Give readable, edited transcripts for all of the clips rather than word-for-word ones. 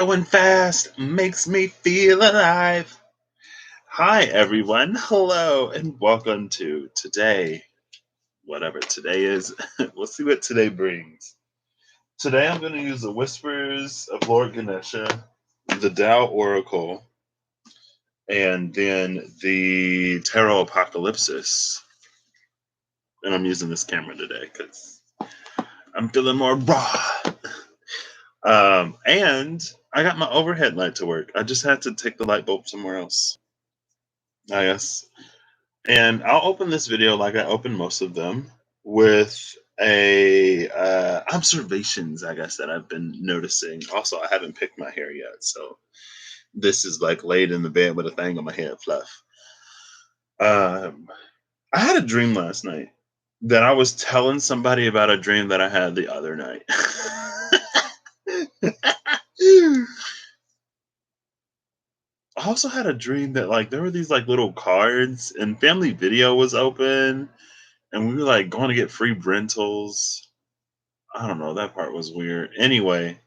Going fast makes me feel alive. Hi, everyone. Hello, and welcome to today. Whatever today is, we'll see what today brings. Today, I'm going to use the Whispers of Lord Ganesha, the Tao Oracle, and then the Tarot Apocalypsis. And I'm using this camera today because I'm feeling more raw. And I got my overhead light to work. I just had to take the light bulb somewhere else. I guess. And I'll open this video like I open most of them with a observations, I guess, that I've been noticing. Also, I haven't picked my hair yet, so this is like laid in the bed with a thing on my head, fluff. Um, I had a dream last night that I was telling somebody about a dream that I had the other night. I also had a dream that like there were these like little cards and Family Video was open and we were like going to get free rentals. I don't know, that part was weird. Anyway,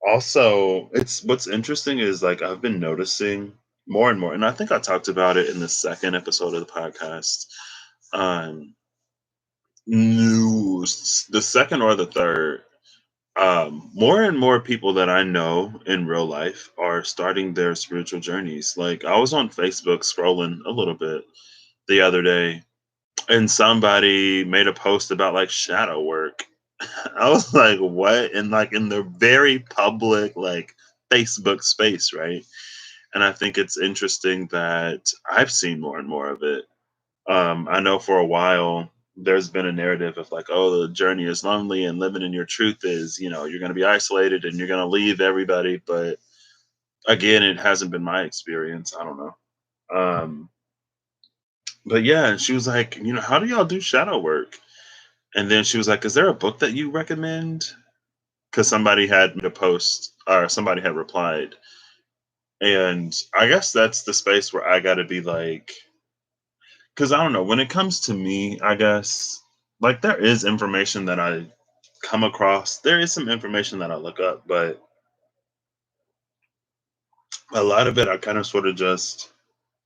also it's what's interesting is like I've been noticing more and more, and I think I talked about it in the second episode of the podcast. Um News the second or the third. More and more people that I know in real life are starting their spiritual journeys. Like I was on Facebook scrolling a little bit the other day and somebody made a post about like shadow work. I was like, what? And like in the very public, like Facebook space, right? And I think it's interesting that I've seen more and more of it. I know for a while there's been a narrative of like, oh, the journey is lonely and living in your truth is, you're going to be isolated and you're going to leave everybody. But again, it hasn't been my experience. I don't know. Um, but yeah, and she was like, how do y'all do shadow work? And then she was like, is there a book that you recommend? Because somebody had made a post or somebody had replied. And I guess that's the space where I got to be like, because I don't know, when it comes to me, I guess, like, there is information that I come across, there is some information that I look up, but a lot of it I kind of sort of just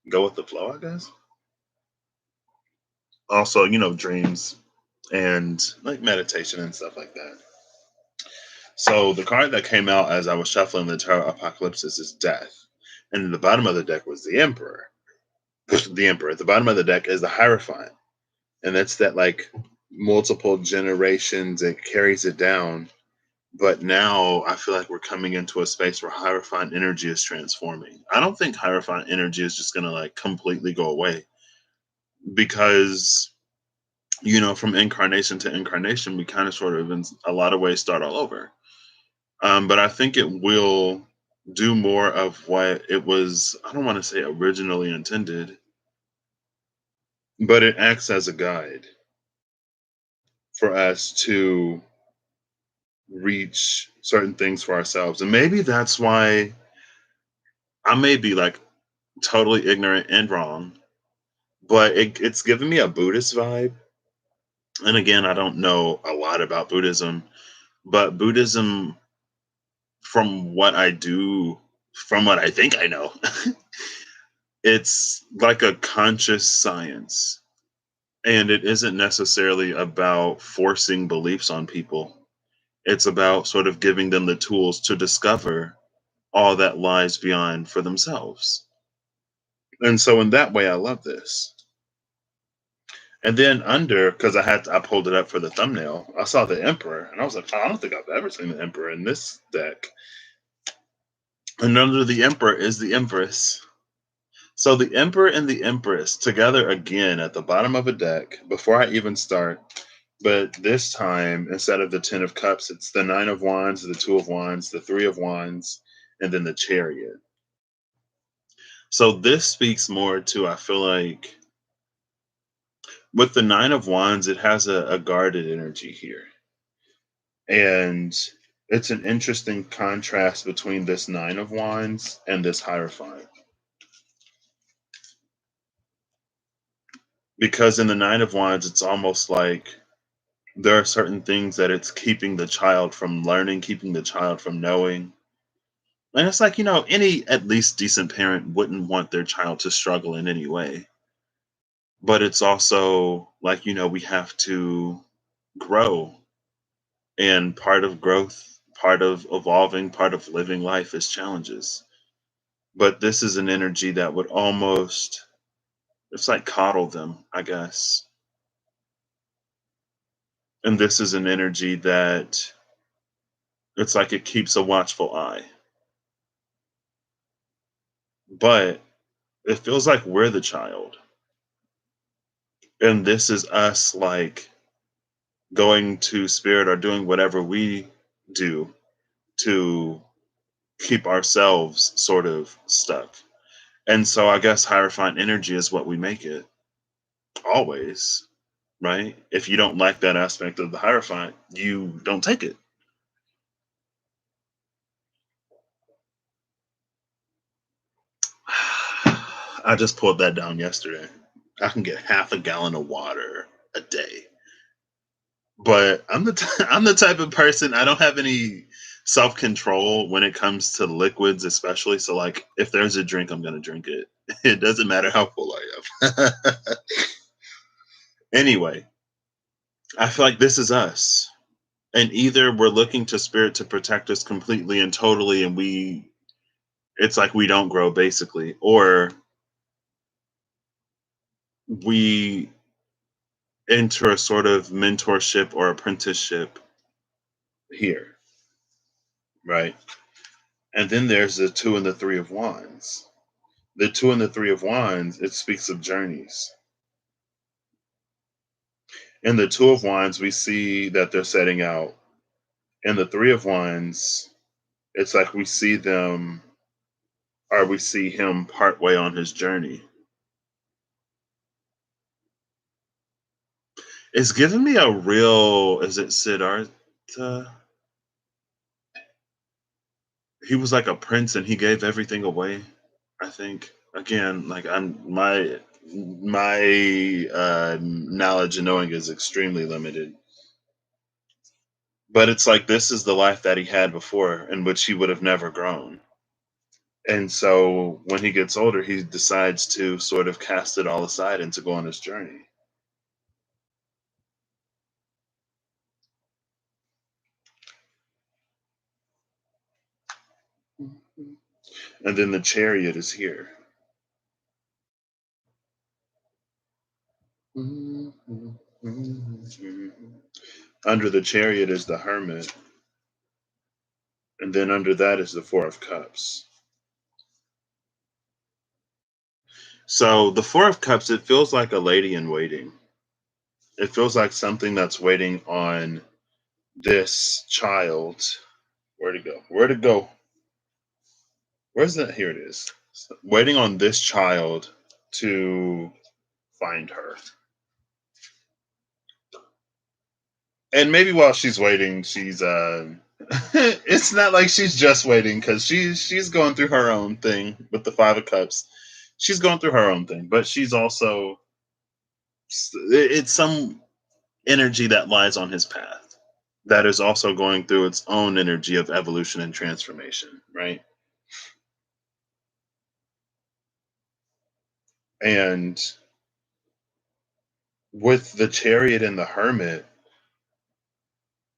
go with the flow, I guess. Also, dreams and like meditation and stuff like that. So the card that came out as I was shuffling the Tarot Apocalypsis is Death. And the bottom of the deck was the Emperor. The Emperor. At the bottom of the deck is the Hierophant. And that's that like multiple generations, it carries it down. But now I feel like we're coming into a space where Hierophant energy is transforming. I don't think Hierophant energy is just gonna like completely go away because from incarnation to incarnation, we kind of sort of in a lot of ways start all over. But I think it will do more of what it was, I don't want to say originally intended, but it acts as a guide for us to reach certain things for ourselves. And maybe that's why I may be like totally ignorant and wrong, but it's giving me a Buddhist vibe. And again, I don't know a lot about Buddhism, but Buddhism, from what I do, from what I think I know, it's like a conscious science. And it isn't necessarily about forcing beliefs on people. It's about sort of giving them the tools to discover all that lies beyond for themselves. And so in that way I love this. And then under, because I pulled it up for the thumbnail, I saw the Emperor, and I was like, "Oh, I don't think I've ever seen the Emperor in this deck." And under the Emperor is the Empress. So the Emperor and the Empress together again at the bottom of a deck before I even start. But this time, instead of the Ten of Cups, it's the Nine of Wands, the Two of Wands, the Three of Wands, and then the Chariot. So this speaks more to, I feel like, with the Nine of Wands, it has a guarded energy here. And it's an interesting contrast between this Nine of Wands and this Hierophant. Because in the Nine of Wands, it's almost like there are certain things that it's keeping the child from learning, keeping the child from knowing. And it's like, any at least decent parent wouldn't want their child to struggle in any way. But it's also like, we have to grow. And part of growth, part of evolving, part of living life is challenges. But this is an energy that would almost, it's like coddle them, I guess. And this is an energy that it's like it keeps a watchful eye. But it feels like we're the child. And this is us like going to spirit or doing whatever we do to keep ourselves sort of stuck. And so I guess hierophant energy is what we make it always, right? If you don't like that aspect of the hierophant, you don't take it. I just pulled that down yesterday. I can get half a gallon of water a day. But I'm the type of person, I don't have any self-control when it comes to liquids, especially. So like if there's a drink, I'm gonna drink it. It doesn't matter how full I am. Anyway, I feel like this is us. And either we're looking to spirit to protect us completely and totally, and it's like we don't grow basically, or we enter a sort of mentorship or apprenticeship here, right? And then there's the two and the three of wands. The two and the three of wands, it speaks of journeys. In the two of wands, we see that they're setting out. In the three of wands, it's like we see them, or we see him partway on his journey. It's giving me a real, is it Siddhartha? He was like a prince and he gave everything away, I think. Again, like my knowledge and knowing is extremely limited. But it's like this is the life that he had before in which he would have never grown. And so when he gets older, he decides to sort of cast it all aside and to go on his journey. And then the chariot is here. Under the chariot is the hermit, and then under that is the four of cups. So the four of cups, it feels like a lady in waiting. It feels like something that's waiting on this child. Where'd it go? Where'd it go? Where's that? Here it is. Waiting on this child to find her. And maybe while she's waiting, she's it's not like she's just waiting because she's going through her own thing with the five of cups. She's going through her own thing, but she's also it's some energy that lies on his path that is also going through its own energy of evolution and transformation, right? And with the chariot and the hermit,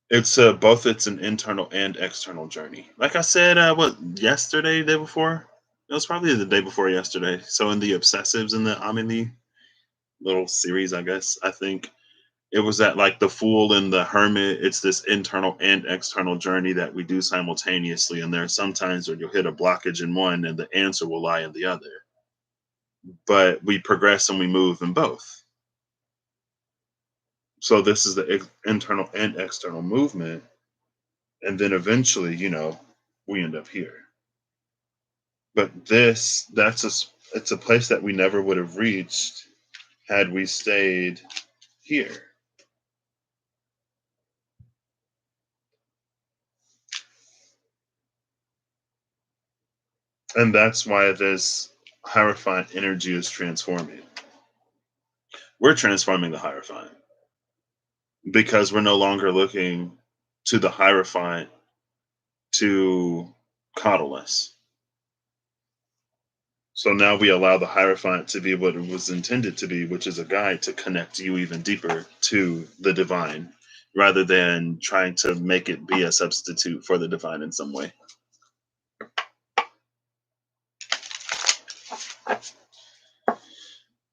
it's an internal and external journey. Like I said, what yesterday, day before? It was probably the day before yesterday. So in the obsessives in the Amini little series, I guess I think it was that like the fool and the hermit. It's this internal and external journey that we do simultaneously, and there are some times where you'll hit a blockage in one, and the answer will lie in the other. But we progress and we move in both. So this is the internal and external movement, and then eventually, we end up here. But it's a place that we never would have reached had we stayed here. And that's why this Hierophant energy is transforming. We're transforming the Hierophant because we're no longer looking to the Hierophant to coddle us. So now we allow the Hierophant to be what it was intended to be, which is a guide to connect you even deeper to the divine, rather than trying to make it be a substitute for the divine in some way.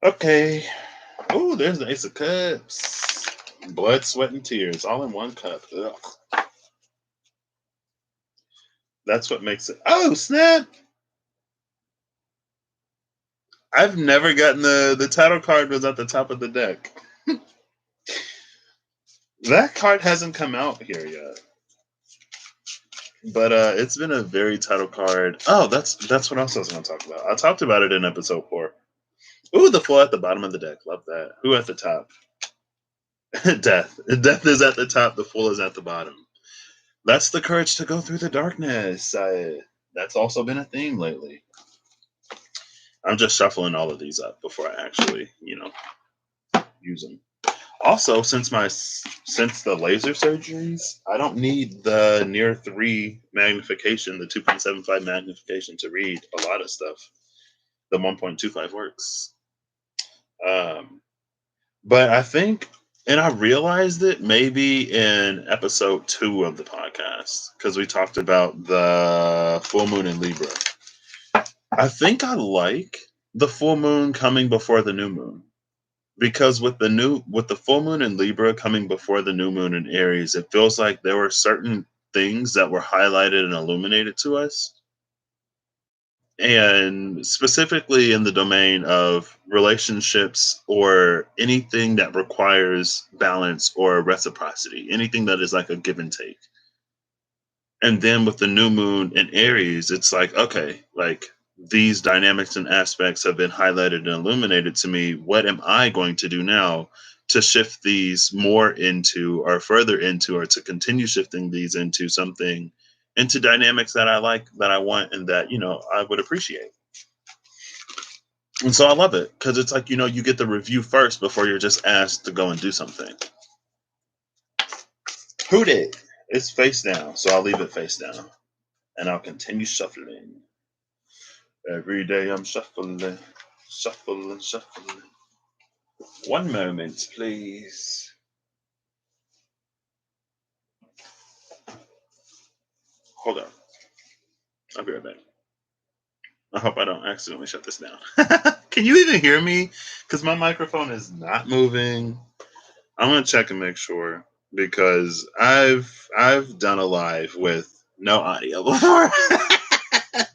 Okay. Oh, there's the Ace of Cups. Blood, sweat, and tears all in one cup. Ugh. That's what makes it. Oh, snap! I've never gotten the title card was at the top of the deck. That card hasn't come out here yet. But it's been a very title card. Oh, that's what else I was going to talk about. I talked about it in episode 4. Ooh, the fool at the bottom of the deck. Love that. Who at the top? Death. Death is at the top. The fool is at the bottom. That's the courage to go through the darkness. That's also been a theme lately. I'm just shuffling all of these up before I actually, use them. Also, since the laser surgeries, I don't need the near 3 magnification, the 2.75 magnification to read a lot of stuff. The 1.25 works. But I think, and I realized it maybe in episode 2 of the podcast, because we talked about the full moon in Libra. I think I like the full moon coming before the new moon. Because with the full moon in Libra coming before the new moon in Aries, it feels like there were certain things that were highlighted and illuminated to us. And specifically in the domain of relationships or anything that requires balance or reciprocity, anything that is like a give and take. And then with the new moon in Aries, it's like, okay, like these dynamics and aspects have been highlighted and illuminated to me. What am I going to do now to shift these more into or further into, or to continue shifting these into something, into dynamics that I like, that I want, and that, I would appreciate. And so I love it because it's like, you get the review first before you're just asked to go and do something. Who did? It's face down, so I'll leave it face down. And I'll continue shuffling. Every day I'm shuffling, shuffling, shuffling. One moment, please. Hold on. I'll be right back. I hope I don't accidentally shut this down. Can you even hear me? Because my microphone is not moving. I'm gonna check and make sure, because I've done a live with no audio before.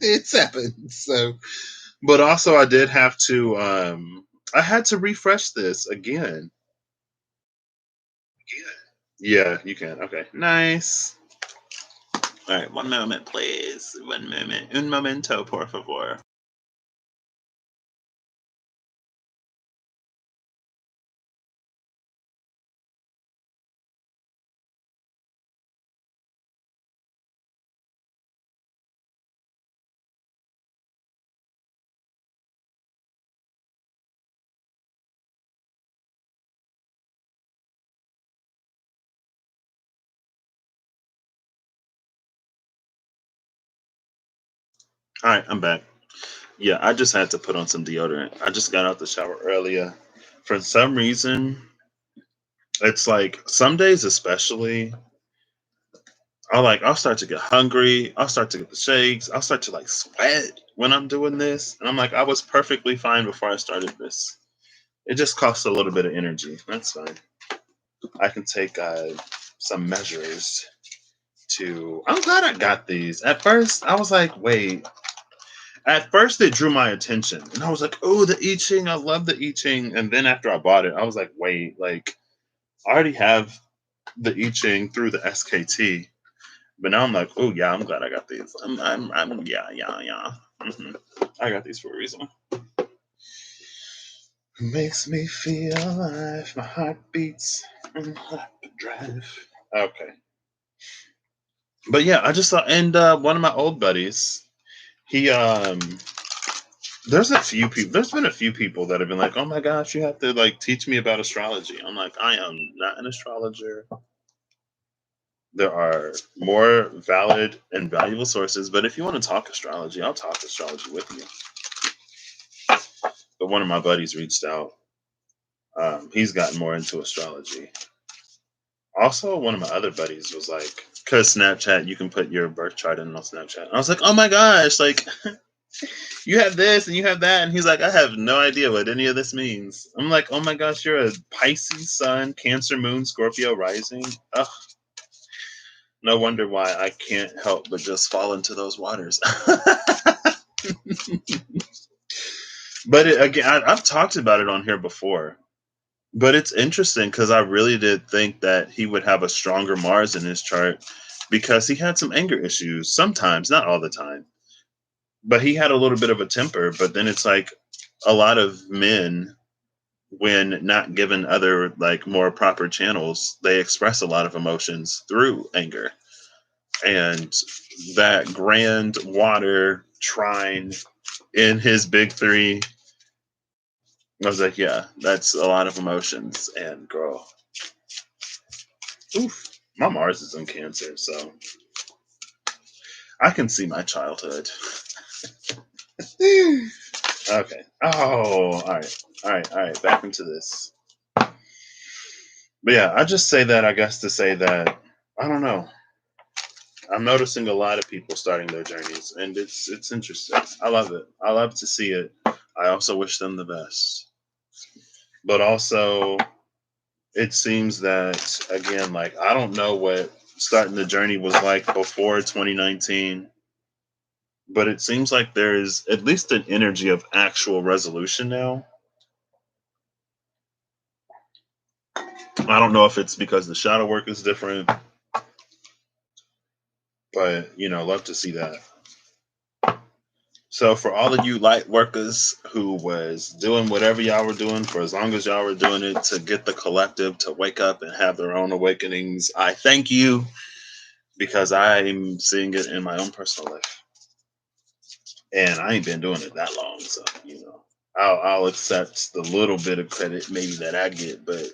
It's happened. So, but also I did have to I had to refresh this again. Yeah, you can. Okay, nice. All right, one moment, please. One moment. Un momento, por favor. All right, I'm back. Yeah, I just had to put on some deodorant. I just got out the shower earlier. For some reason, it's like some days, especially, I'll start to get hungry. I'll start to get the shakes. I'll start to like sweat when I'm doing this. And I'm like, I was perfectly fine before I started this. It just costs a little bit of energy. That's fine. I can take some measures to. I'm glad I got these. At first, I was like, wait. At first, it drew my attention, and I was like, "Oh, the I Ching! I love the I Ching." And then after I bought it, I was like, "Wait, like I already have the I Ching through the SKT." But now I'm like, "Oh yeah, I'm glad I got these. Yeah, yeah, yeah. I got these for a reason." Makes me feel alive. My heart beats in hyperdrive. Okay, but yeah, I just thought, and one of my old buddies, he there's been a few people that have been like, oh my gosh, you have to like teach me about astrology. I'm like, I am not an astrologer. There are more valid and valuable sources, but if you want to talk astrology, I'll talk astrology with you. But one of my buddies reached out. He's gotten more into astrology. Also, one of my other buddies was like, because Snapchat, you can put your birth chart in on Snapchat. I was like, oh my gosh, like you have this and you have that. And he's like, I have no idea what any of this means. I'm like, oh my gosh, you're a Pisces sun, Cancer moon, Scorpio rising. Ugh, no wonder why I can't help but just fall into those waters. But again, I've talked about it on here before. But it's interesting because I really did think that he would have a stronger Mars in his chart because he had some anger issues sometimes, not all the time. But he had a little bit of a temper. But then it's like a lot of men, when not given other, like, more proper channels, they express a lot of emotions through anger. And that grand water trine in his big three, I was like, yeah, that's a lot of emotions. And girl, oof, my Mars is in Cancer, so I can see my childhood. Okay. Oh, all right. All right. All right. Back into this. But yeah, I just say that, I guess, to say that, I don't know. I'm noticing a lot of people starting their journeys, and it's interesting. I love it. I love to see it. I also wish them the best. But also, it seems that, again, like, I don't know what starting the journey was like before 2019, but it seems like there's at least an energy of actual resolution now. I don't know if it's because the shadow work is different, but love to see that. So for all of you light workers who was doing whatever y'all were doing for as long as y'all were doing it to get the collective to wake up and have their own awakenings, I thank you because I'm seeing it in my own personal life, and I ain't been doing it that long, so I'll accept the little bit of credit maybe that I get, but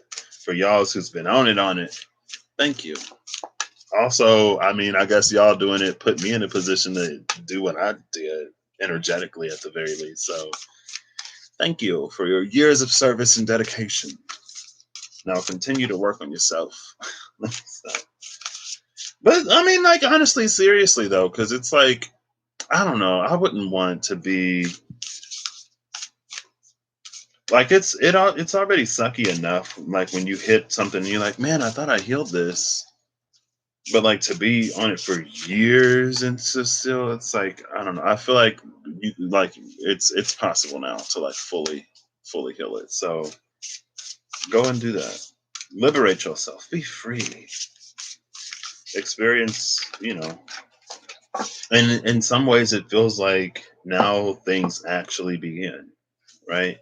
for y'all who's been on it, thank you. Also, I mean, I guess y'all doing it put me in a position to do what I did energetically at the very least. So thank you for your years of service and dedication. Now continue to work on yourself. So, but I mean, like, honestly, seriously though, because it's like, I don't know, I wouldn't want to be like, it's already sucky enough. Like when you hit something, and you're like, man, I thought I healed this, but like to be on it for years and to still, it's like, I don't know, I feel like it's possible now to like fully heal it. So go and do that. Liberate yourself, be free, experience, and in some ways it feels like now things actually begin, right?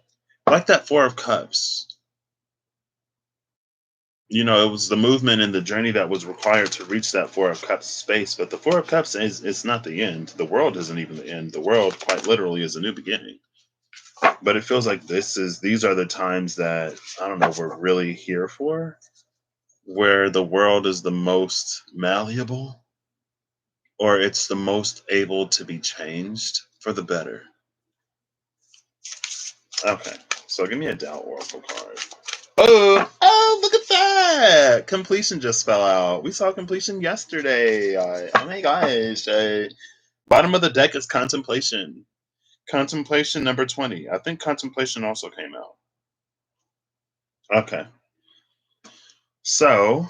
Like that Four of Cups, it was the movement and the journey that was required to reach that Four of Cups space. But the Four of Cups is, it's not the end. The world isn't even the end. The world, quite literally, is a new beginning. But it feels like these are the times that, I don't know, we're really here for, where the world is the most malleable, or it's the most able to be changed for the better. Okay, so give me a doubt oracle card. Oh, look at that! Completion just fell out. We saw completion yesterday. Oh my gosh. Bottom of the deck is contemplation. Contemplation number 20. I think contemplation also came out. Okay. So,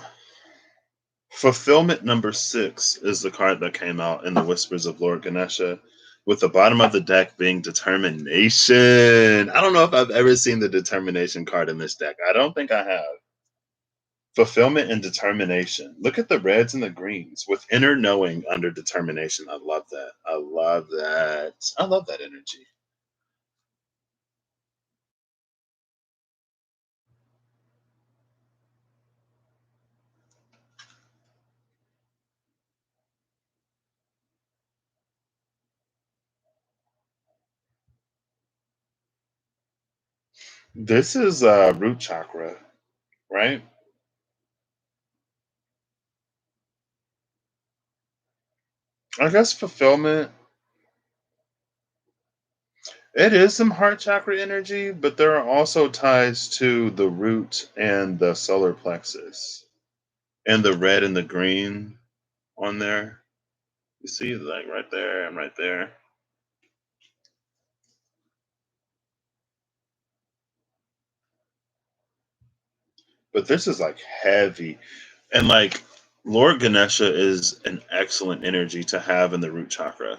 fulfillment number 6 is the card that came out in the Whispers of Lord Ganesha, with the bottom of the deck being determination. I don't know if I've ever seen the determination card in this deck. I don't think I have. Fulfillment and determination. Look at the reds and the greens with inner knowing under determination. I love that. I love that. I love that energy. This is root chakra, right? I guess fulfillment, it is some heart chakra energy, but there are also ties to the root and the solar plexus and the red and the green on there. You see, like right there and right there. But this is like heavy. And like Lord Ganesha is an excellent energy to have in the root chakra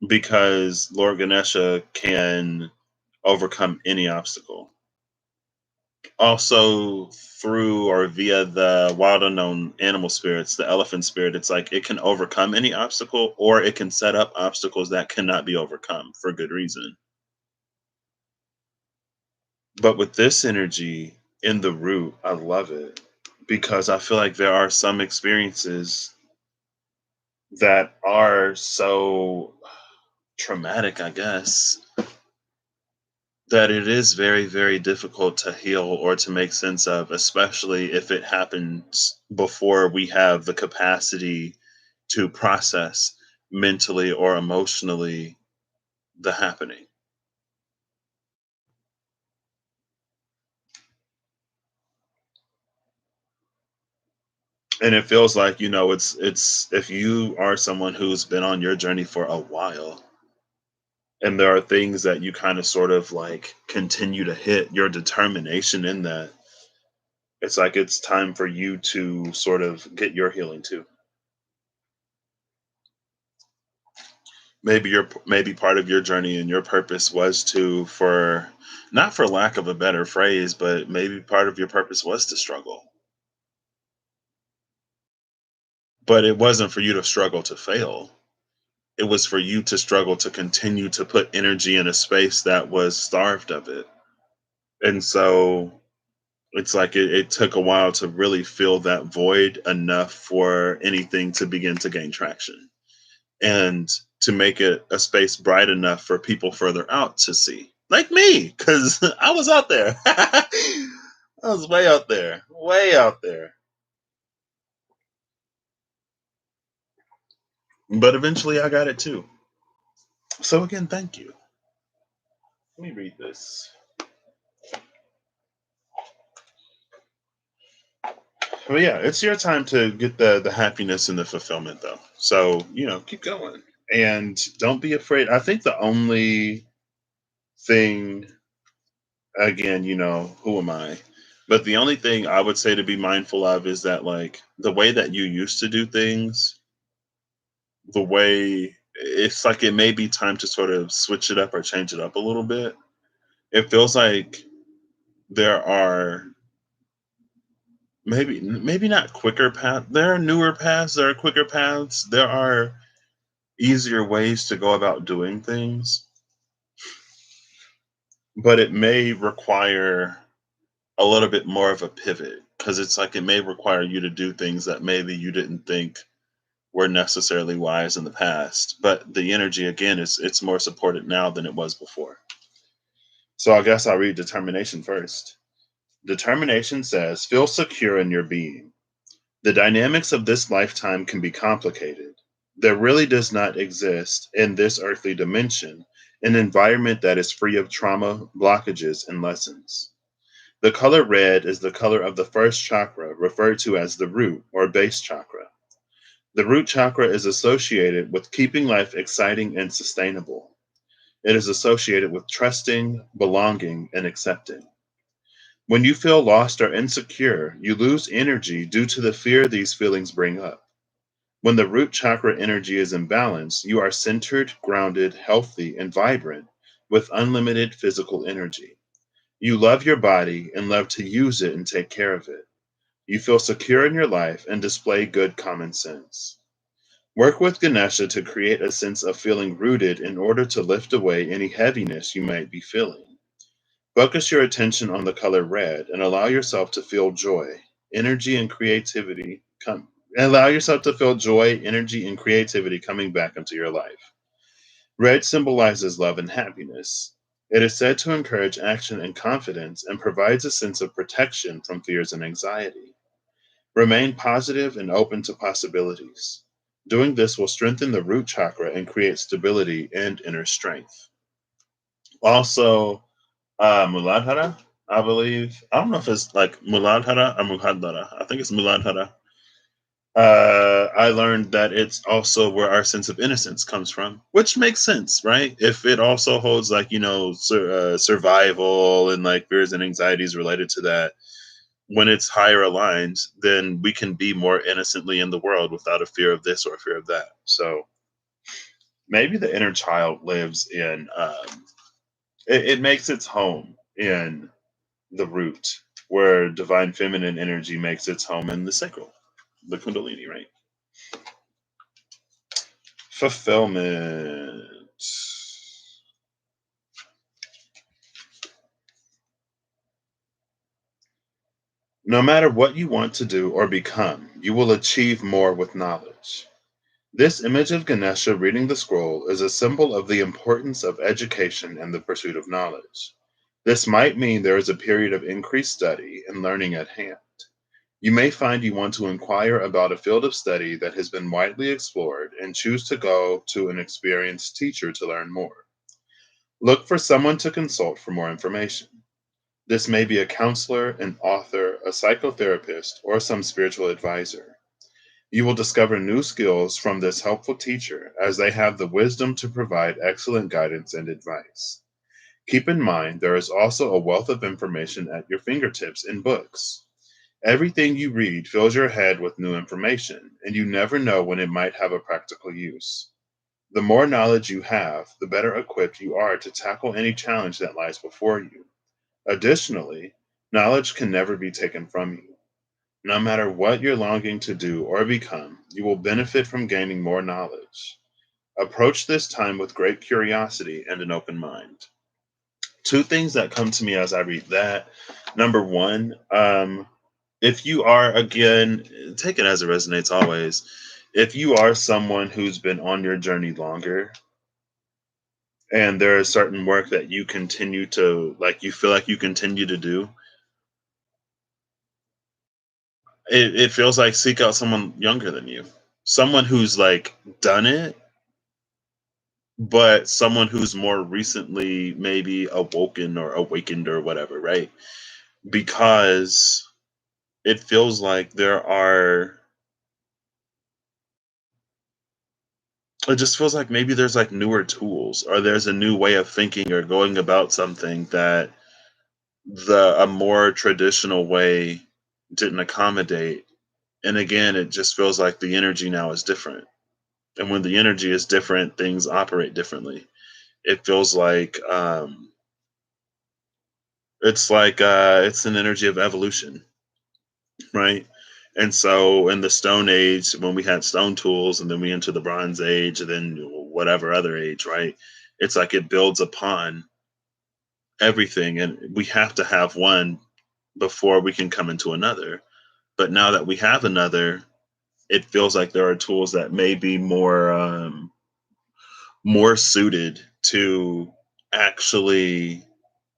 because Lord Ganesha can overcome any obstacle. Also, through or via the wild unknown animal spirits, the elephant spirit, it's like it can overcome any obstacle or it can set up obstacles that cannot be overcome for good reason. But with this energy in the root, I love it because I feel like there are some experiences that are so traumatic, I guess, that it is very, very difficult to heal or to make sense of, especially if it happens before we have the capacity to process mentally or emotionally the happening. And it feels like, it's if you are someone who's been on your journey for a while and there are things that you kind of sort of like continue to hit your determination in that, it's like it's time for you to sort of get your healing too. Maybe part of your journey and your purpose was to, for not for lack of a better phrase, but maybe part of your purpose was to struggle. But it wasn't for you to struggle to fail. It was for you to struggle to continue to put energy in a space that was starved of it. And so it's like it took a while to really fill that void enough for anything to begin to gain traction and to make it a space bright enough for people further out to see. Like me, because I was out there. I was way out there, way out there. But eventually I got it too. So again, thank you. Let me read this. Well, yeah, it's your time to get the happiness and the fulfillment, though. So keep going and don't be afraid. I think the only thing, again, who am I? But the only thing I would say to be mindful of is that, like, the way that you used to do things, the way it's like it may be time to sort of switch it up or change it up a little bit. It feels like there are maybe not quicker paths. There are newer paths. There are quicker paths. There are easier ways to go about doing things, but it may require a little bit more of a pivot because it's like it may require you to do things that maybe you didn't think were necessarily wise in the past. But the energy again is it's more supported now than it was before. So I guess I'll read determination first. Determination says, feel secure in your being. The dynamics of this lifetime can be complicated. There really does not exist in this earthly dimension an environment that is free of trauma, blockages, and lessons. The color red is the color of the first chakra, referred to as the root or base chakra. The root chakra is associated with keeping life exciting and sustainable. It is associated with trusting, belonging, and accepting. When you feel lost or insecure, you lose energy due to the fear these feelings bring up. When the root chakra energy is in balance, you are centered, grounded, healthy, and vibrant with unlimited physical energy. You love your body and love to use it and take care of it. You feel secure in your life and display good common sense. Work with Ganesha to create a sense of feeling rooted in order to lift away any heaviness you might be feeling. Focus your attention on the color red and allow yourself to feel joy, energy, and creativity come. Allow yourself to feel joy, energy, and creativity coming back into your life. Red symbolizes love and happiness. It is said to encourage action and confidence and provides a sense of protection from fears and anxiety. Remain positive and open to possibilities. Doing this will strengthen the root chakra and create stability and inner strength. Also, Muladhara, I believe. I don't know if it's like Muladhara or Muhadhara. I think it's Muladhara. I learned that it's also where our sense of innocence comes from, which makes sense, right? If it also holds like survival and like fears and anxieties related to that, when it's higher aligned, then we can be more innocently in the world without a fear of this or a fear of that. So maybe the inner child lives in it makes its home in the root, where divine feminine energy makes its home in the sacral, the kundalini, right? Fulfillment. No matter what you want to do or become, you will achieve more with knowledge. This image of Ganesha reading the scroll is a symbol of the importance of education and the pursuit of knowledge. This might mean there is a period of increased study and learning at hand. You may find you want to inquire about a field of study that has been widely explored and choose to go to an experienced teacher to learn more. Look for someone to consult for more information. This may be a counselor, an author, a psychotherapist, or some spiritual advisor. You will discover new skills from this helpful teacher as they have the wisdom to provide excellent guidance and advice. Keep in mind there is also a wealth of information at your fingertips in books. Everything you read fills your head with new information, and you never know when it might have a practical use. The more knowledge you have, the better equipped you are to tackle any challenge that lies before you. Additionally, knowledge can never be taken from you. No matter what you're longing to do or become, you will benefit from gaining more knowledge. Approach this time with great curiosity and an open mind. Two things that come to me as I read that. Number one, if you are, again, take it as it resonates always. If you are someone who's been on your journey longer and there is certain work that you continue to, like, you feel like you continue to do, it feels like seek out someone younger than you, someone who's like done it, but someone who's more recently maybe awoken or awakened or whatever, right? Because it feels like it just feels like maybe there's like newer tools or there's a new way of thinking or going about something that the a more traditional way didn't accommodate. And again, it just feels like the energy now is different. And when the energy is different, things operate differently. It feels like it's an energy of evolution, right? And so in the Stone Age, when we had stone tools, and then we enter the Bronze Age, and then whatever other age, right? It's like it builds upon everything, and we have to have one before we can come into another. But now that we have another, it feels like there are tools that may be more suited to actually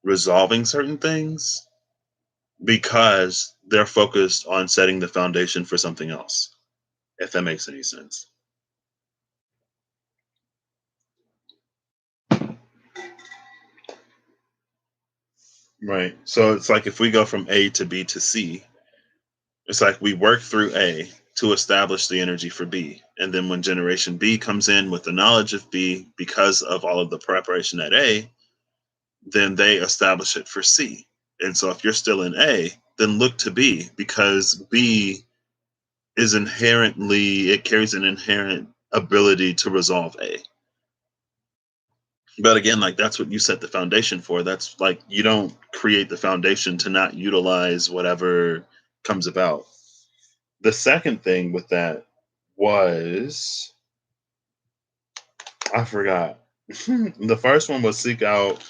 resolving certain things because they're focused on setting the foundation for something else, if that makes any sense. Right. So it's like if we go from A to B to C, it's like we work through A to establish the energy for B. And then when generation B comes in with the knowledge of B because of all of the preparation at A, then they establish it for C. And so if you're still in A, then look to B because B is inherently, it carries an inherent ability to resolve A. But again, like that's what you set the foundation for. That's like you don't create the foundation to not utilize whatever comes about. The second thing with that was I forgot. The first one was seek out,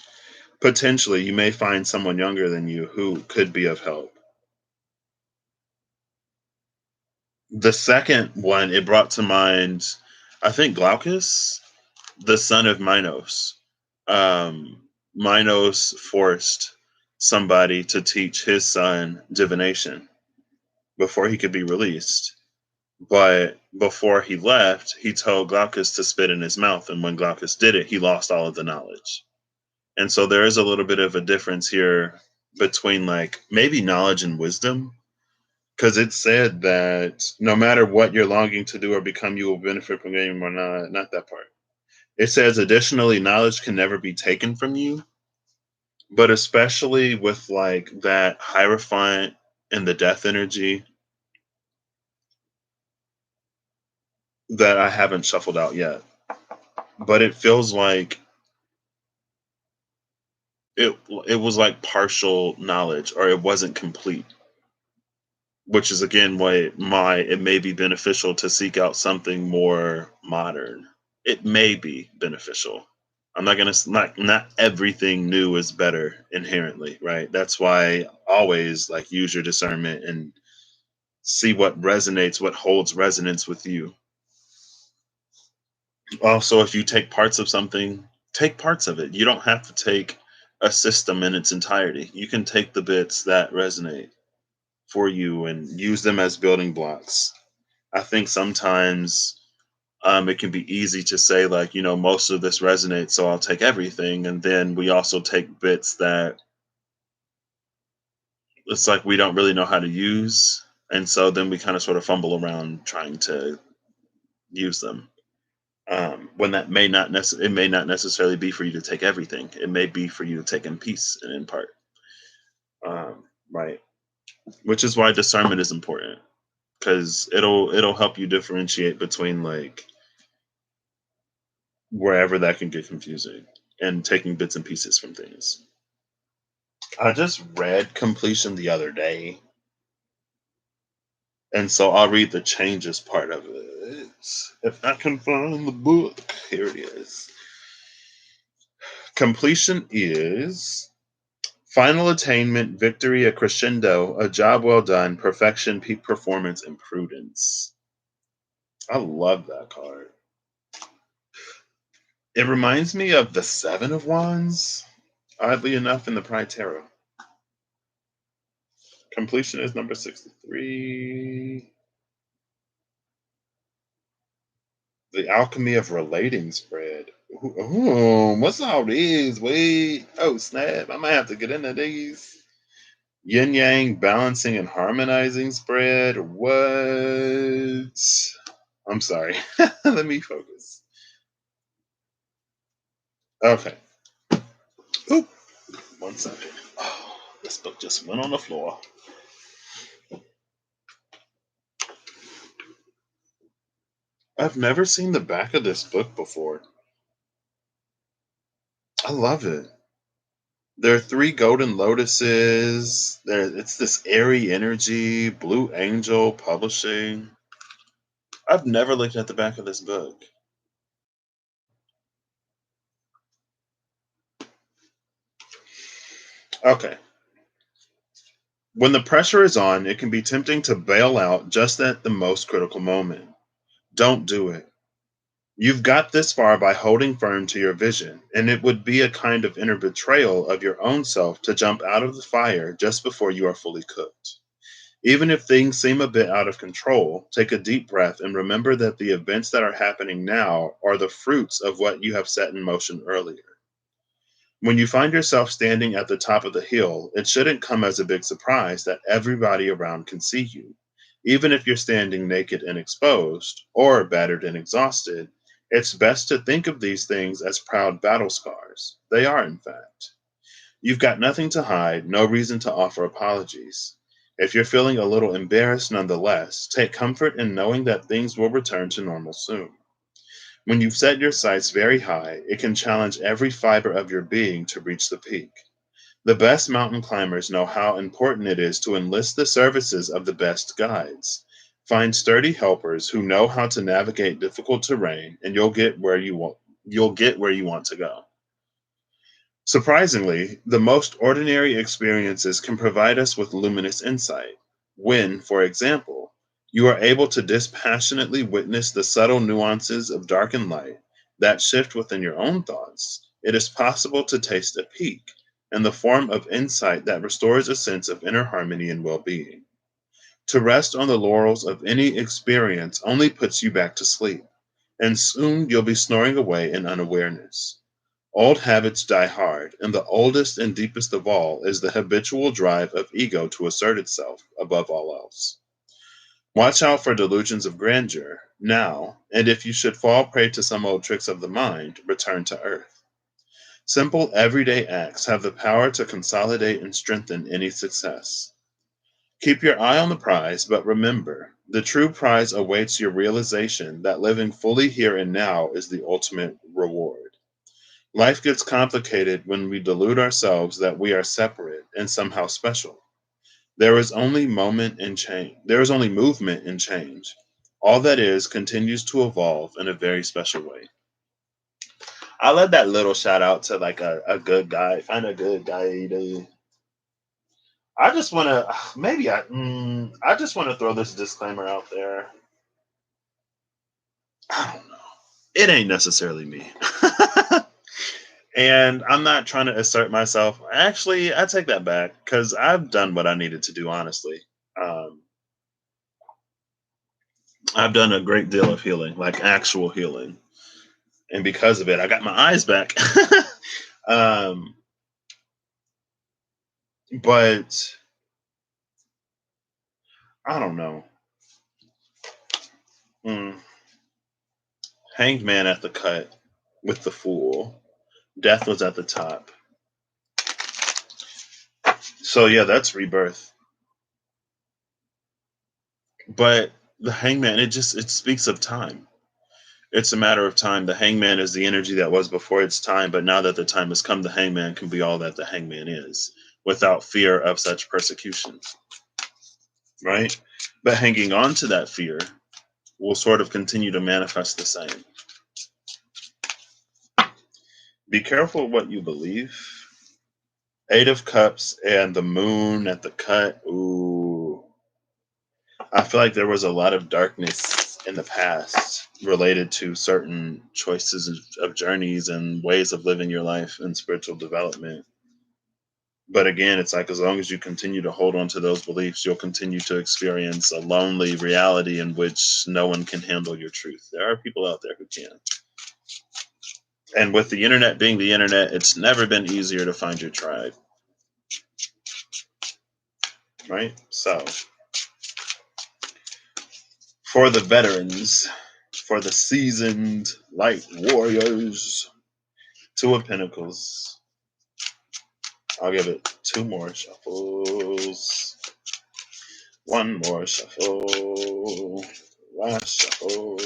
potentially you may find someone younger than you who could be of help. The second one, it brought to mind, I think, Glaucus, the son of Minos. Minos forced somebody to teach his son divination before he could be released. But before he left, he told Glaucus to spit in his mouth, and when Glaucus did it, he lost all of the knowledge. And so there is a little bit of a difference here between like maybe knowledge and wisdom, because it said that no matter what you're longing to do or become, you will benefit from gaining more knowledge. Not that part. It says, additionally, knowledge can never be taken from you, but especially with like that Hierophant and the death energy that I haven't shuffled out yet. But it feels like it was like partial knowledge, or it wasn't complete, which is again why my it may be beneficial to seek out something more modern. It may be beneficial. I'm not gonna not everything new is better inherently, right? That's why always like use your discernment and see what resonates, what holds resonance with you. Also, if you take parts of something, take parts of it. You don't have to take a system in its entirety. You can take the bits that resonate for you and use them as building blocks. I think sometimes it can be easy to say, like, most of this resonates, so I'll take everything. And then we also take bits that it's like we don't really know how to use. And so then we kind of sort of fumble around trying to use them. When that it may not necessarily be for you to take everything. It may be for you to take in piece and in part. Right. Which is why discernment is important, because it'll help you differentiate between like wherever that can get confusing and taking bits and pieces from things. I just read completion the other day, and so I'll read the changes part of it. If I can find the book, here it is. Completion is final attainment, victory, a crescendo, a job well done, perfection, peak performance, and prudence. I love that card. It reminds me of the Seven of Wands, oddly enough, in the Pride Tarot. Completion is number 63. The Alchemy of Relating spread. Ooh, what's all these? Wait. Oh, snap. I might have to get into these. Yin Yang balancing and harmonizing spread. What? I'm sorry. Let me focus. Okay. Oop. 1 second. Oh, this book just went on the floor. I've never seen the back of this book before. I love it. There are three golden lotuses. It's this airy energy, Blue Angel Publishing. I've never looked at the back of this book. Okay. When the pressure is on, it can be tempting to bail out just at the most critical moment. Don't do it. You've got this far by holding firm to your vision, and it would be a kind of inner betrayal of your own self to jump out of the fire just before you are fully cooked. Even if things seem a bit out of control, take a deep breath and remember that the events that are happening now are the fruits of what you have set in motion earlier. When you find yourself standing at the top of the hill, it shouldn't come as a big surprise that everybody around can see you. Even if you're standing naked and exposed, or battered and exhausted, it's best to think of these things as proud battle scars. They are, in fact. You've got nothing to hide, no reason to offer apologies. If you're feeling a little embarrassed nonetheless, take comfort in knowing that things will return to normal soon. When you've set your sights very high, it can challenge every fiber of your being to reach the peak. The best mountain climbers know how important it is to enlist the services of the best guides. Find sturdy helpers who know how to navigate difficult terrain, and you'll get where you want to go. Surprisingly, the most ordinary experiences can provide us with luminous insight. When, for example, you are able to dispassionately witness the subtle nuances of dark and light that shift within your own thoughts, it is possible to taste a peak and the form of insight that restores a sense of inner harmony and well being. To rest on the laurels of any experience only puts you back to sleep, and soon you'll be snoring away in unawareness. Old habits die hard, and the oldest and deepest of all is the habitual drive of ego to assert itself above all else. Watch out for delusions of grandeur now, and if you should fall prey to some old tricks of the mind, return to earth. Simple everyday acts have the power to consolidate and strengthen any success. Keep your eye on the prize, but remember, the true prize awaits your realization that living fully here and now is the ultimate reward. Life gets complicated when we delude ourselves that we are separate and somehow special. There is only movement and change. All that is continues to evolve in a very special way. I let that little shout out to like a good guy. Find a good guy. I just want to I just want to throw this disclaimer out there. I don't know. It ain't necessarily me. And I'm not trying to assert myself. Actually, I take that back because I've done what I needed to do, honestly. Um, I've done a great deal of healing, like actual healing. And because of it, I got my eyes back. um, but I don't know. Mm. Hanged man at the cut with the fool. Death was at the top. So yeah, that's rebirth. But the hangman, it speaks of time. It's a matter of time. The hangman is the energy that was before its time, but now that the time has come, the hangman can be all that the hangman is, without fear of such persecution, right? But hanging on to that fear will sort of continue to manifest the same. Be careful what you believe. Eight of Cups and the moon at the cut. Ooh. I feel like there was a lot of darkness in the past related to certain choices of journeys and ways of living your life and spiritual development. But again, it's like as long as you continue to hold on to those beliefs, you'll continue to experience a lonely reality in which no one can handle your truth. There are people out there who can. And with the internet being the internet, it's never been easier to find your tribe, right? So, for the veterans, for the seasoned light warriors, Two of Pentacles. I'll give it two more shuffles. One more shuffle. Last shuffle.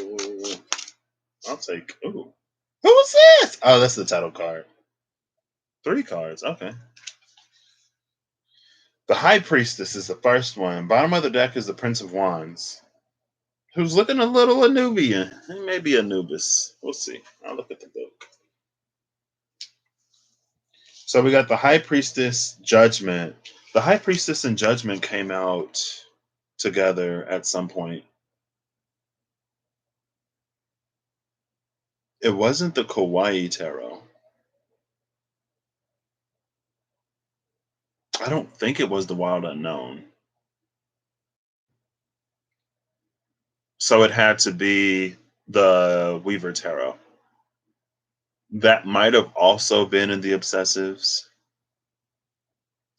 I'll take. Ooh. Who's this? Oh, that's the title card. Three cards. Okay. The High Priestess is the first one. Bottom of the deck is the Prince of Wands, who's looking a little Anubian. He may be Anubis. We'll see. I'll look at the book. So we got the High Priestess, Judgment. The High Priestess and Judgment came out together at some point. It wasn't the Kauai Tarot. I don't think it was the Wild Unknown. So it had to be the Weaver Tarot. That might have also been in the Obsessives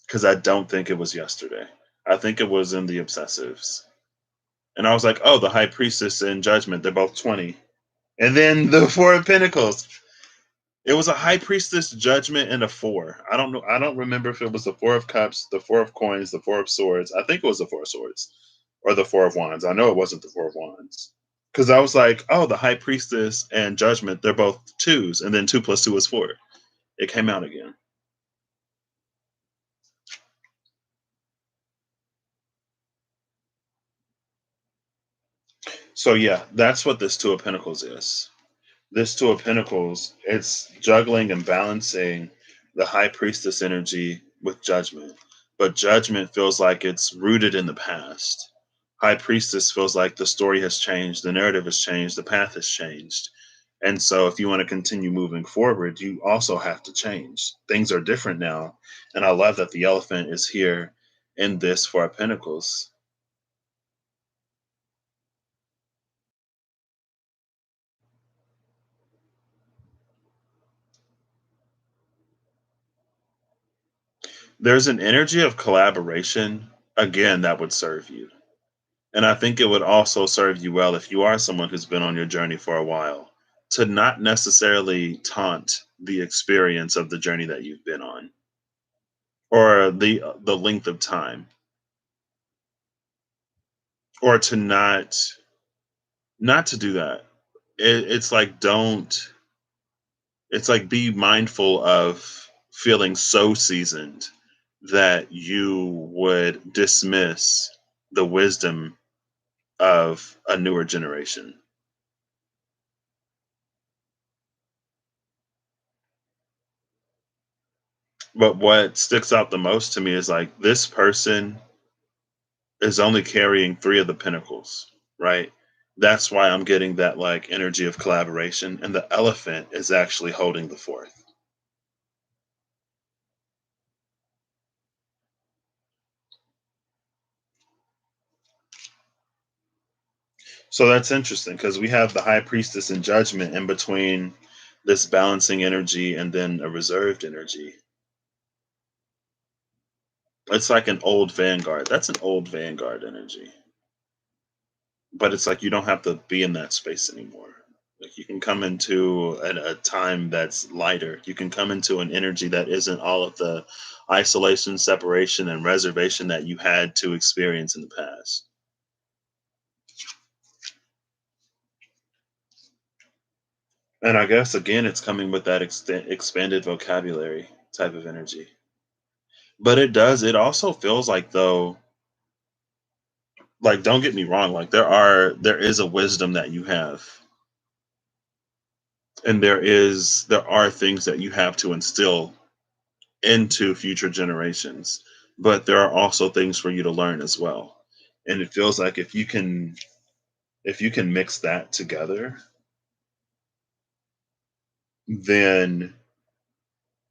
because I don't think it was yesterday. I think it was in the Obsessives. And I was like, oh, the High Priestess and Judgment, they're both 20. And then the Four of Pentacles. It was a High Priestess, Judgment, and a four. I don't know. I don't remember if it was the Four of Cups, the Four of Coins, the Four of Swords. I think it was the Four of Swords or the Four of Wands. I know it wasn't the Four of Wands. Because I was like, oh, the High Priestess and Judgment, they're both twos. And then two plus two is four. It came out again. So yeah, that's what this Two of Pentacles is. This Two of Pentacles, it's juggling and balancing the High Priestess energy with Judgment. But Judgment feels like it's rooted in the past. High Priestess feels like the story has changed, the narrative has changed, the path has changed. And so if you want to continue moving forward, you also have to change. Things are different now. And I love that the elephant is here in this Four of Pentacles. There's an energy of collaboration, again, that would serve you. And I think it would also serve you well if you are someone who's been on your journey for a while to not necessarily taunt the experience of the journey that you've been on or the length of time, or to not to do that. It's like don't it's like be mindful of feeling so seasoned that you would dismiss the wisdom of a newer generation. But what sticks out the most to me is like this person is only carrying three of the pinnacles, right? That's why I'm getting that like energy of collaboration, and the elephant is actually holding the fourth. So that's interesting because we have the high priestess and judgment in between this balancing energy and then a reserved energy. It's like an old vanguard. That's an old vanguard energy. But it's like you don't have to be in that space anymore. Like you can come into a time that's lighter. You can come into an energy that isn't all of the isolation, separation, and reservation that you had to experience in the past. And I guess again, it's coming with that expanded vocabulary type of energy. But it also feels like though, like don't get me wrong, like there is a wisdom that you have, and there are things that you have to instill into future generations, but there are also things for you to learn as well. And it feels like if you can mix that together, then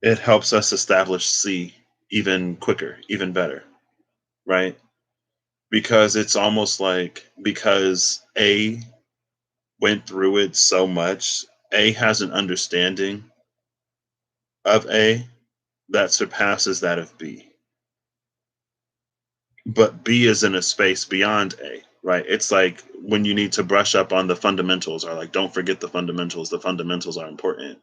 it helps us establish C even quicker, even better, right? Because it's almost like because A went through it so much, A has an understanding of A that surpasses that of B. But B is in a space beyond A, right? It's like when you need to brush up on the fundamentals, or like don't forget the fundamentals. The fundamentals are important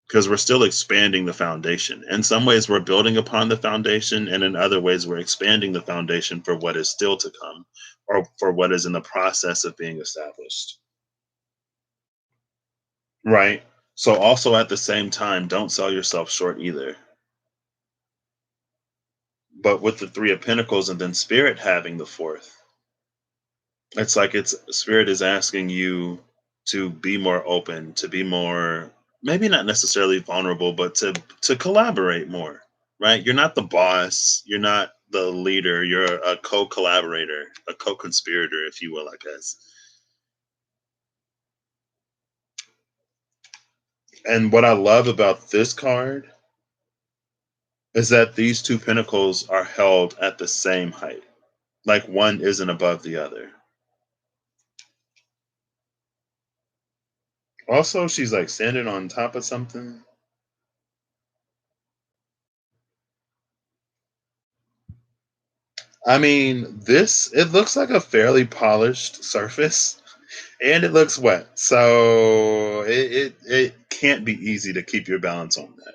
because we're still expanding the foundation. In some ways, we're building upon the foundation, and in other ways, we're expanding the foundation for what is still to come, or for what is in the process of being established, right? So, also at the same time, don't sell yourself short either. But with the Three of Pentacles and then Spirit having the fourth, it's like it's Spirit is asking you to be more open, to be more, maybe not necessarily vulnerable, but to collaborate more, right? You're not the boss, you're not the leader, you're a co-collaborator, a co-conspirator, if you will, I guess. And what I love about this card is that these two pentacles are held at the same height. Like one isn't above the other. Also, she's like standing on top of something. I mean, this it looks like a fairly polished surface, and it looks wet. So it can't be easy to keep your balance on that.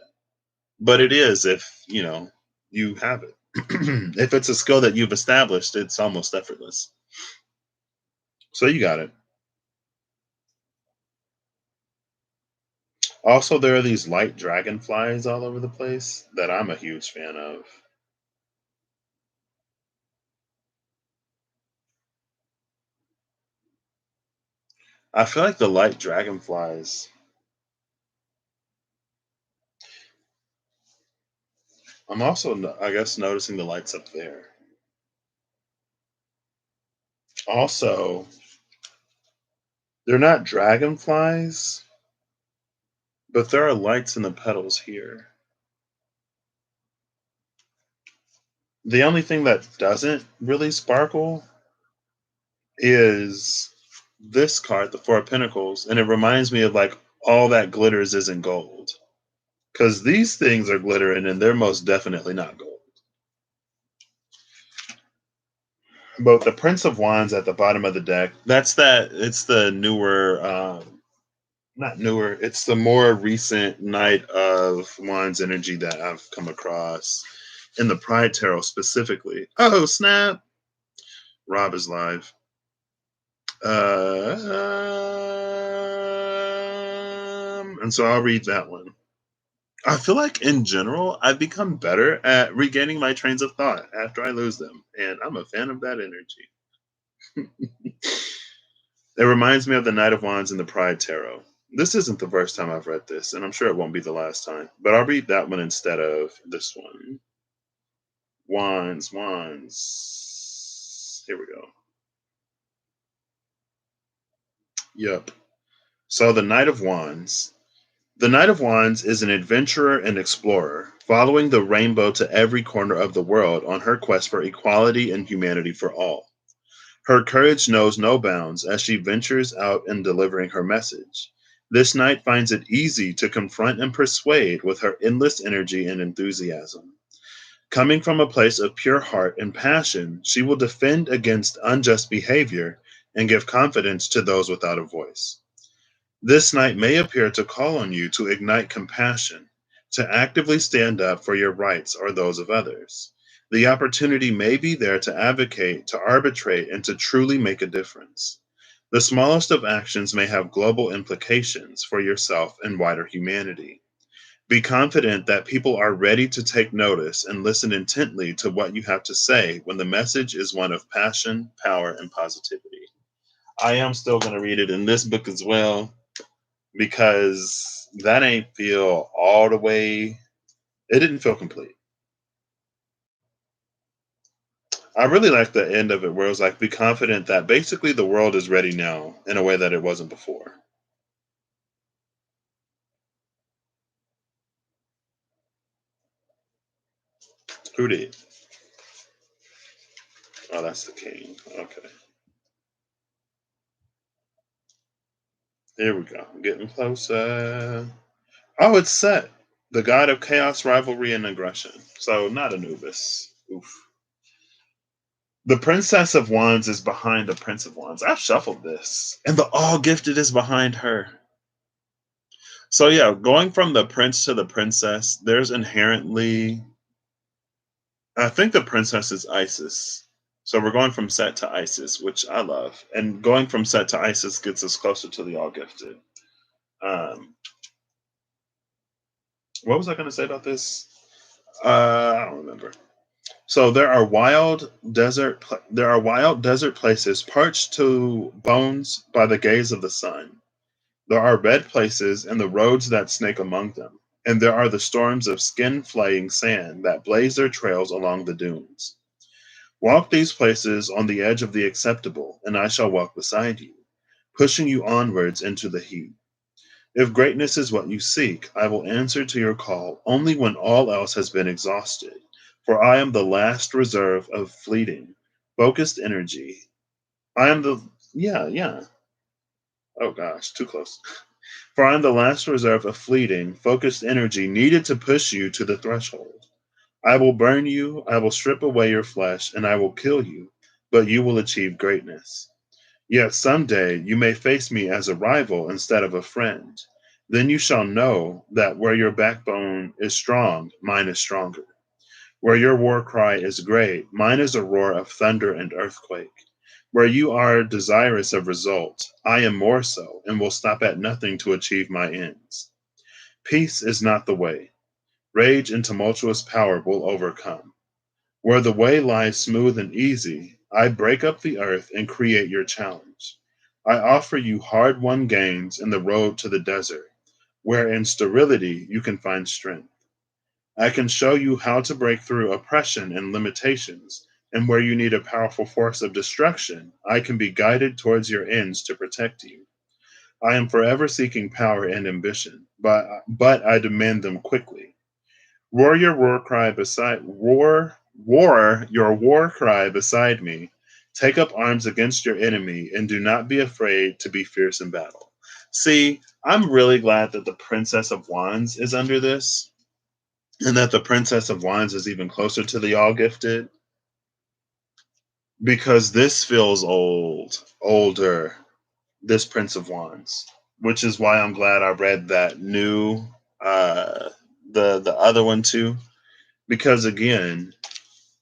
But it is if, you have it. If it's a skill that you've established, it's almost effortless. So you got it. Also, there are these light dragonflies all over the place that I'm a huge fan of. I feel like the light dragonflies. I'm also, I guess, noticing the lights up there. Also, they're not dragonflies, but there are lights in the petals here. The only thing that doesn't really sparkle is this card, the Four of Pentacles, and it reminds me of like all that glitters isn't gold. Because these things are glittering and they're most definitely not gold. But the Prince of Wands at the bottom of the deck, it's the newer, not newer, it's the more recent Knight of Wands energy that I've come across in the Pride Tarot specifically. Oh, snap. Rob is live. And so I'll read that one. I feel like in general, I've become better at regaining my trains of thought after I lose them, and I'm a fan of that energy. It reminds me of the Knight of Wands in the Pride Tarot. This isn't the first time I've read this, and I'm sure it won't be the last time, but I'll read that one instead of this one. Wands, Wands. Here we go. Yep. So the Knight of Wands. The Knight of Wands is an adventurer and explorer, following the rainbow to every corner of the world on her quest for equality and humanity for all. Her courage knows no bounds as she ventures out in delivering her message. This knight finds it easy to confront and persuade with her endless energy and enthusiasm. Coming from a place of pure heart and passion, she will defend against unjust behavior and give confidence to those without a voice. This night may appear to call on you to ignite compassion, to actively stand up for your rights or those of others. The opportunity may be there to advocate, to arbitrate, and to truly make a difference. The smallest of actions may have global implications for yourself and wider humanity. Be confident that people are ready to take notice and listen intently to what you have to say when the message is one of passion, power, and positivity. I am still going to read it in this book as well because that ain't feel all the way. It didn't feel complete. I really like the end of it where it was like, be confident that basically the world is ready now in a way that it wasn't before. Who did? Oh, that's the king. Okay. Here we go. Getting closer. Oh, it's Set, the god of chaos, rivalry, and aggression. So not Anubis. Oof. The Princess of Wands is behind the Prince of Wands. I've shuffled this. And the All Gifted is behind her. So yeah, going from the prince to the princess, there's inherently, I think the princess is Isis. So we're going from Set to Isis, which I love. And going from Set to Isis gets us closer to the All Gifted. Um, what was I going to say about this? I don't remember. So there are wild desert places parched to bones by the gaze of the sun. There are red places and the roads that snake among them, and there are the storms of skin-flaying sand that blaze their trails along the dunes. Walk these places on the edge of the acceptable, and I shall walk beside you, pushing you onwards into the heat. If greatness is what you seek, I will answer to your call only when all else has been exhausted, for I am the last reserve of fleeting, focused energy. I am the, yeah, yeah. Oh gosh, too close. For I am the last reserve of fleeting, focused energy needed to push you to the threshold. I will burn you, I will strip away your flesh, and I will kill you, but you will achieve greatness. Yet someday you may face me as a rival instead of a friend. Then you shall know that where your backbone is strong, mine is stronger. Where your war cry is great, mine is a roar of thunder and earthquake. Where you are desirous of result, I am more so, and will stop at nothing to achieve my ends. Peace is not the way. Rage and tumultuous power will overcome. Where the way lies smooth and easy, I break up the earth and create your challenge. I offer you hard won gains in the road to the desert, where in sterility you can find strength. I can show you how to break through oppression and limitations, and where you need a powerful force of destruction, I can be guided towards your ends to protect you. I am forever seeking power and ambition, but I demand them quickly. Roar your war cry beside war your war cry beside me. Take up arms against your enemy and do not be afraid to be fierce in battle. See, I'm really glad that the Princess of Wands is under this, and that the Princess of Wands is even closer to the All Gifted, because this feels older. This Prince of Wands, which is why I'm glad I read that new, uh, the other one too, because again,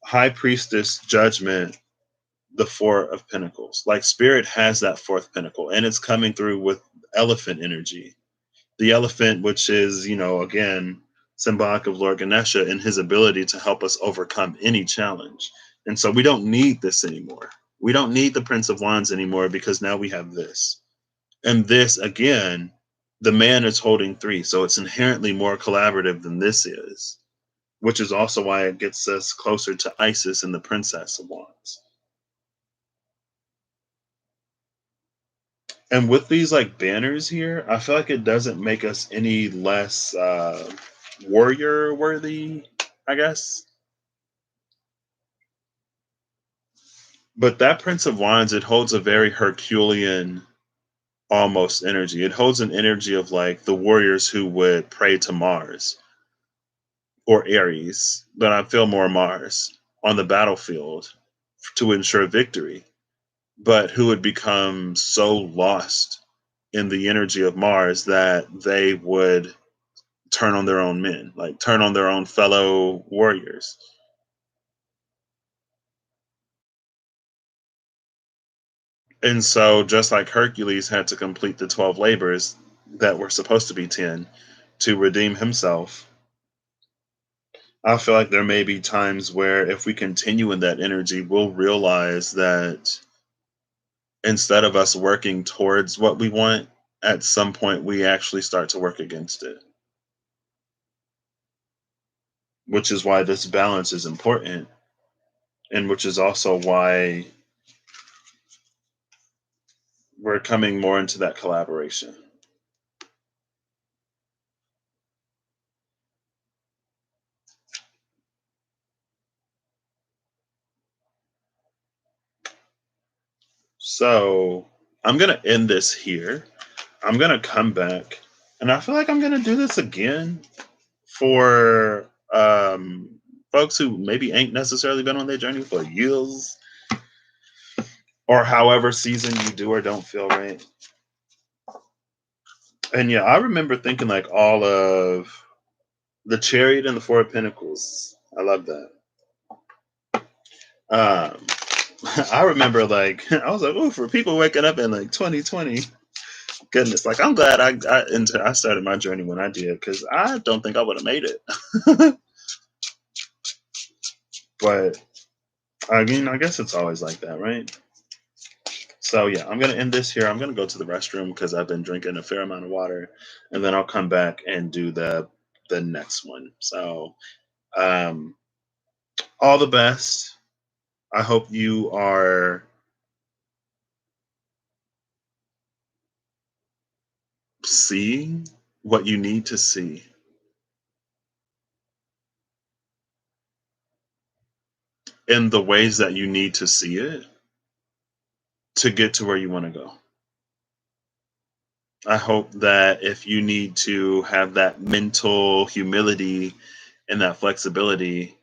High Priestess, Judgment, the Four of Pentacles, like Spirit has that fourth pinnacle, and it's coming through with elephant energy. The elephant, which is, again, symbolic of Lord Ganesha and his ability to help us overcome any challenge. And so we don't need this anymore. We don't need the Prince of Wands anymore, because now we have this. And this, again, the man is holding three. So it's inherently more collaborative than this is, which is also why it gets us closer to Isis and the Princess of Wands. And with these like banners here, I feel like it doesn't make us any less warrior worthy, I guess. But that Prince of Wands, it holds a very Herculean almost energy. It holds an energy of like the warriors who would pray to Mars or Aries, but I feel more Mars on the battlefield to ensure victory, but who would become so lost in the energy of Mars that they would turn on their own men, like turn on their own fellow warriors. And so, just like Hercules had to complete the 12 labors that were supposed to be 10 to redeem himself, I feel like there may be times where if we continue in that energy, we'll realize that instead of us working towards what we want, at some point we actually start to work against it, which is why this balance is important, and which is also why we're coming more into that collaboration. So I'm going to end this here. I'm going to come back, and I feel like I'm going to do this again for folks who maybe ain't necessarily been on their journey for years, or however season you do or don't feel right. And yeah, I remember thinking like all of the Chariot and the Four of Pentacles. I love that. Um, I remember like I was like, oh, for people waking up in like 2020, goodness, like I'm glad I started my journey when I did, because I don't think I would have made it. But I mean, I guess it's always like that, right? So yeah, I'm gonna end this here. I'm gonna go to the restroom because I've been drinking a fair amount of water, and then I'll come back and do the next one. So um, all the best. I hope you are seeing what you need to see in the ways that you need to see it to get to where you want to go. I hope that if you need to have that mental humility and that flexibility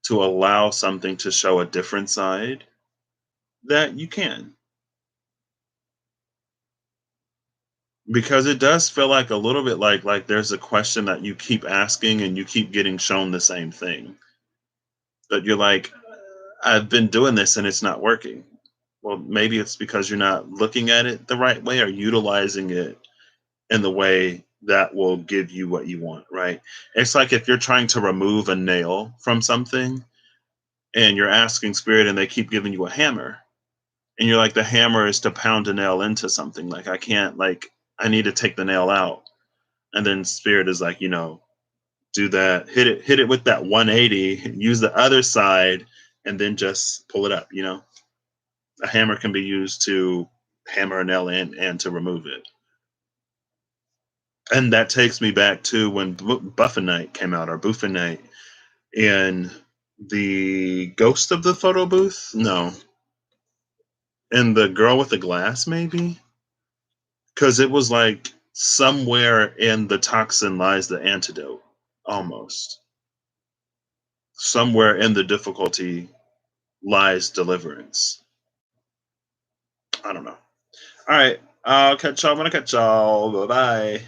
to allow something to show a different side, that you can. Because it does feel like a little bit like there's a question that you keep asking and you keep getting shown the same thing. That you're like, I've been doing this and it's not working. Well, maybe it's because you're not looking at it the right way or utilizing it in the way that will give you what you want, right? It's like if you're trying to remove a nail from something and you're asking spirit and they keep giving you a hammer, and you're like, the hammer is to pound a nail into something. Like, I can't, like, I need to take the nail out. And then spirit is like, do that, hit it with that 180, use the other side, and then just pull it up. A hammer can be used to hammer a nail in and to remove it. And that takes me back to when Buffonite came out, or Buffonite, and the Ghost of the Photo Booth. No, and the Girl with the Glass, maybe, because it was like somewhere in the toxin lies the antidote, almost. Somewhere in the difficulty lies deliverance. I don't know. All right. I'll catch y'all when I catch y'all. Bye bye.